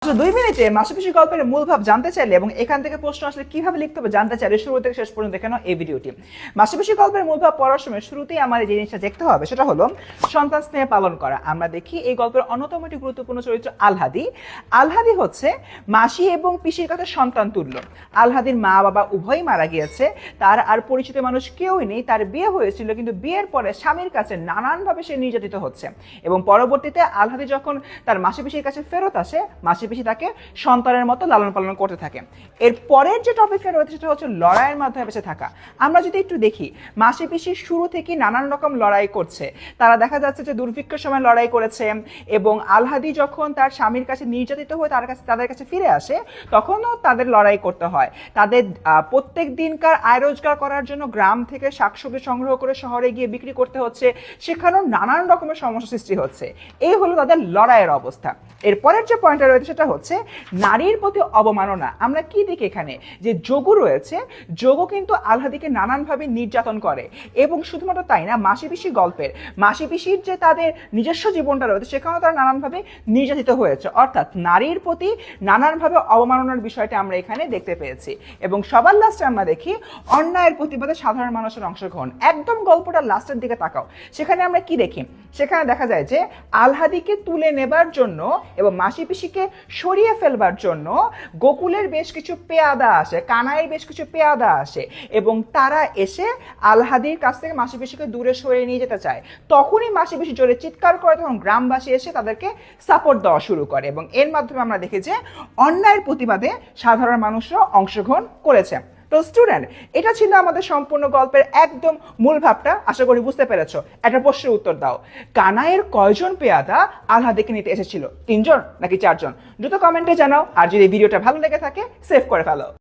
2 মিনিটে মাসপিসি গল্পের মূল ভাব জানতে চাইলে এবং এখান থেকে প্রশ্ন আসলে কিভাবে লিখতে হবে জানতে চাইলে শুরু থেকে শেষ পর্যন্ত দেখে নাও এই ভিডিওটি। মাসপিসি গল্পের মূল ভাব পড়ার সময় শুরুতেই আমার যে জিনিসটা দেখতে হবে সেটা হলো সন্তান স্নেহ পালন করা। আমরা দেখি এই গল্পের অন্যতম একটি গুরুত্বপূর্ণ চরিত্র আলহাদি। আলহাদি হচ্ছে মাসি এবং পিসির কাছে সন্তান তুল্য। আলহাদির মা বাবা উভয়ই মারা গিয়েছে, তার আর পরিচিত মানুষ কেউই নেই। তার বিয়ে হয়েছিল, কিন্তু বিয়ের পরে স্বামীর কাছে নানানভাবে সে নির্যাতিত হচ্ছে এবং পরবর্তীতে আলহাদি যখন তার মাসি পিসির কাছে ফেরত আসে, মাসি পিসি তাকে সন্তানের মতো লালন পালন করতে থাকে। এর পরের যে টপিকটা রয়েছে সেটা হচ্ছে লড়াইয়ের মাধ্যমে বেঁচে থাকা। আমরা যদি একটু দেখি, মাসি পিসি শুরু থেকে নানান রকম লড়াই করছে। তারা দেখা যাচ্ছে যে দুর্ভিক্ষের সময় লড়াই করেছে এবং আলহাদি যখন তার স্বামীর কাছে নির্যাতিত হয়ে তাদের কাছে ফিরে আসে তখনও তাদের লড়াই করতে হয়। তাদের প্রত্যেক দিনকার আয় রোজগার করার জন্য গ্রাম থেকে শাকসবজি সংগ্রহ করে শহরে গিয়ে বিক্রি করতে হচ্ছে, সেখানেও নানান রকমের সমস্যা সৃষ্টি হচ্ছে। এই হলো তাদের লড়াইয়ের অবস্থা। এরপরের যে পয়েন্টটা রয়েছে সেটা হচ্ছে নারীর প্রতি অবমাননা। আমরা কি দেখি এখানে যে যোগু রয়েছে, যোগু কিন্তু আলহাদিকে নানানভাবে নির্যাতন করে এবং শুধুমাত্র তাই না, মাসি পিসি গল্পের মাসি পিসির যে তাদের নিজস্ব জীবনটা রয়েছে সেখানেও তারা নানানভাবে নির্যাতিত হয়েছে। অর্থাৎ নারীর প্রতি নানানভাবে অবমাননার বিষয়টা আমরা এখানে দেখতে পেয়েছি। এবং সবার লাস্টে আমরা দেখি অন্যায়ের প্রতিবাদে সাধারণ মানুষের অংশগ্রহণ। একদম গল্পটা লাস্টের দিকে তাকাও, সেখানে আমরা কি দেখি? সেখানে দেখা যায় যে আলহাদিকে তুলে নেবার জন্য এবং মাসি পিসিকে সরিয়ে ফেলবার জন্য গোকুলের বেশ কিছু পেয়াদা আসে, কানাইয়ের বেশ কিছু পেয়াদা আসে এবং তারা এসে আলহাদির কাছ থেকে মাসি পিসিকে দূরে সরিয়ে নিয়ে যেতে চায়। তখনই মাসি পিসি জোরে চিৎকার করে, তখন গ্রামবাসী এসে তাদেরকে সাপোর্ট দেওয়া শুরু করে এবং এর মাধ্যমে আমরা দেখি যে অন্যায়ের প্রতিবাদে সাধারণ মানুষরা অংশগ্রহণ করেছে। তো স্টুডেন্ট, এটা ছিল আমাদের সম্পূর্ণ গল্পের একদম মূল ভাবটা। আশা করি বুঝতে পেরেছো। একটা প্রশ্নের উত্তর দাও, কানাইয়ের কয়জন পেয়াদা আলহাদিকে নিতে এসেছিল? 3 জন নাকি 4 জন? দ্রুত কমেন্টে জানাও। আর যদি ভিডিওটা ভালো লেগে থাকে সেভ করে ফেলো।